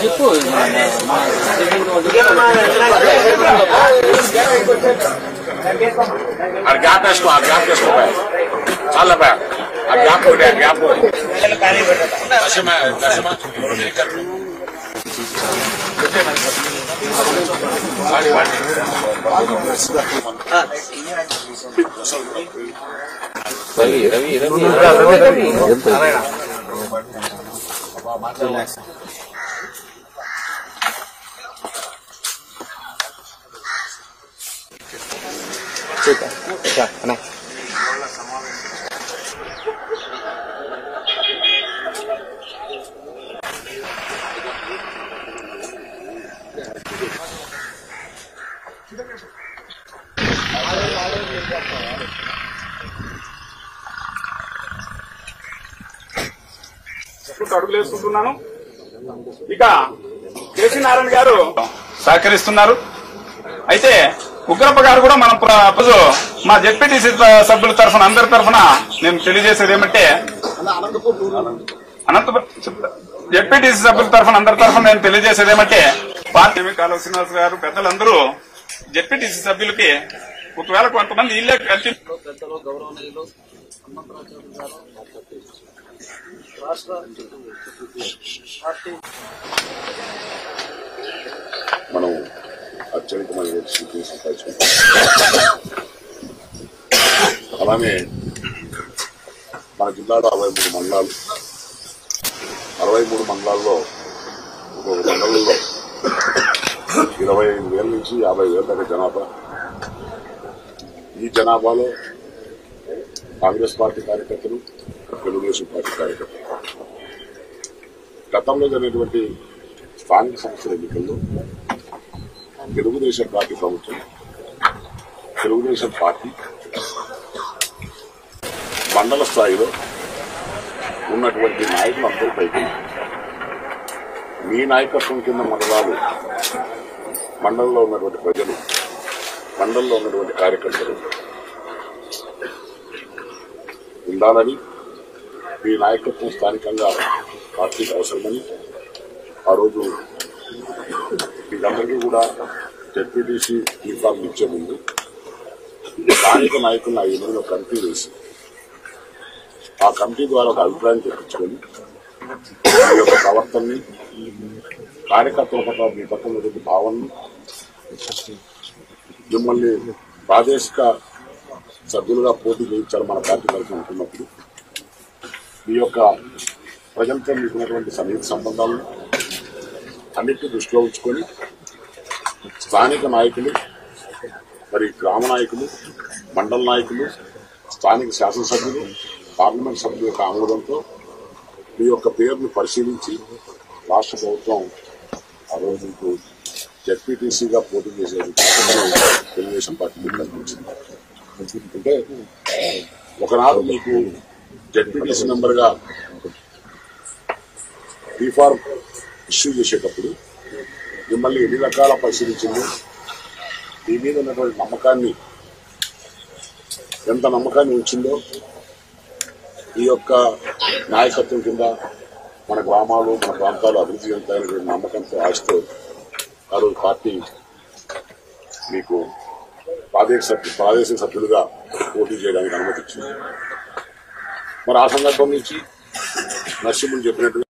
చెప్పు గ్యాప్ వేసుకో చాలా ఆ గ్యాప్ గ్యాప్ అడుగులు వేసుకుంటున్నాను. ఇక కేసీ నారాయణ గారు సహకరిస్తున్నారు. అయితే ఉగ్రప్ప గారు కూడా మనం మా జెడ్పీటీసీ సభ్యుల తరఫున అందరి తరఫున నేను తెలియజేసేది ఏమంటే జెడ్పీటీసీ సభ్యుల తరఫున అందరి తరఫున నేను తెలియజేసేది ఏమంటే పార్టీ కాలువ శ్రీనివాస్ గారు పెద్దలందరూ జెడ్పీటీసీ సభ్యులకి ఒకవేళ కొంతమంది ఇల్లే కలిసి మనం అత్యధికమైన సంపాదించుకుంటాం. అలానే మన జిల్లాలో 63 మండలాలు, 63 మండలాల్లో ఒక్కొక్క మండలంలో 25,000 నుంచి 50,000 దాకా జనాభా. ఈ జనాభాలో కాంగ్రెస్ పార్టీ కార్యకర్తలు, తెలుగుదేశం పార్టీ కార్యకర్తలు. గతంలో జరిగినటువంటి స్థానిక సంస్థల ఎన్నికల్లో తెలుగుదేశం పార్టీ ప్రభుత్వం, తెలుగుదేశం పార్టీ మండల స్థాయిలో ఉన్నటువంటి నాయకులు అందరిపైకి మీ నాయకత్వం కింద మండలాలు, మండలంలో ఉన్నటువంటి ప్రజలు, మండలంలో ఉన్నటువంటి కార్యకర్తలు ఉండాలని, మీ నాయకత్వం స్థానికంగా పార్టీకి అవసరమని ఆ రోజు వీళ్ళందరికీ కూడా జెడ్పీటీసీ యూనిఫామ్ ఇచ్చే ముందు స్థానిక నాయకులను 5 మందిలో కమిటీ వేసి ఆ కమిటీ ద్వారా ఒక అభిప్రాయం తెప్పించుకొని మీ యొక్క ప్రవర్తనని, కార్యకర్తల పట్ల మీ పట్ల ఉన్నటువంటి భావనని, మిమ్మల్ని ప్రాదేశిక సభ్యులుగా పోటీ చేయించాలి మన పార్టీ తరఫున ఉంటున్నప్పుడు మీ యొక్క ప్రజలతో మీకున్నటువంటి సన్నిహిత సంబంధాలను అన్నింటినీ దృష్టిలో ఉంచుకొని స్థానిక నాయకులు, మరి గ్రామ నాయకులు, మండల నాయకులు, స్థానిక శాసనసభ్యులు, పార్లమెంట్ సభ్యుల యొక్క ఆమోదంతో మీ యొక్క పేరును పరిశీలించి రాష్ట్ర ప్రభుత్వం ఆ రోజు మీకు జెడ్పీటీసీగా పోటీ చేసే తెలుగుదేశం పార్టీ కల్పించింది. అంటే ఒకనాడు మీకు జెడ్పీటీసీ మెంబర్గా రీఫార్మ్ ఇష్యూ చేసేటప్పుడు మిమ్మల్ని ఎన్ని రకాల పరిశీలించింది, మీ మీద ఉన్నటువంటి నమ్మకాన్ని, ఎంత నమ్మకాన్ని ఉంచిందో, ఈ యొక్క నాయకత్వం కింద మన గ్రామాలు, మన ప్రాంతాలు అభివృద్ధి చెందుతాయనేటువంటి నమ్మకంతో, ఆశతో ఆ రోజు పార్టీ మీకు ప్రాదేశిక సభ్యులుగా పోటీ చేయడానికి అనుమతించింది. మరి ఆ సందర్భం నుంచి నరసింహులు చెప్పినట్టుగా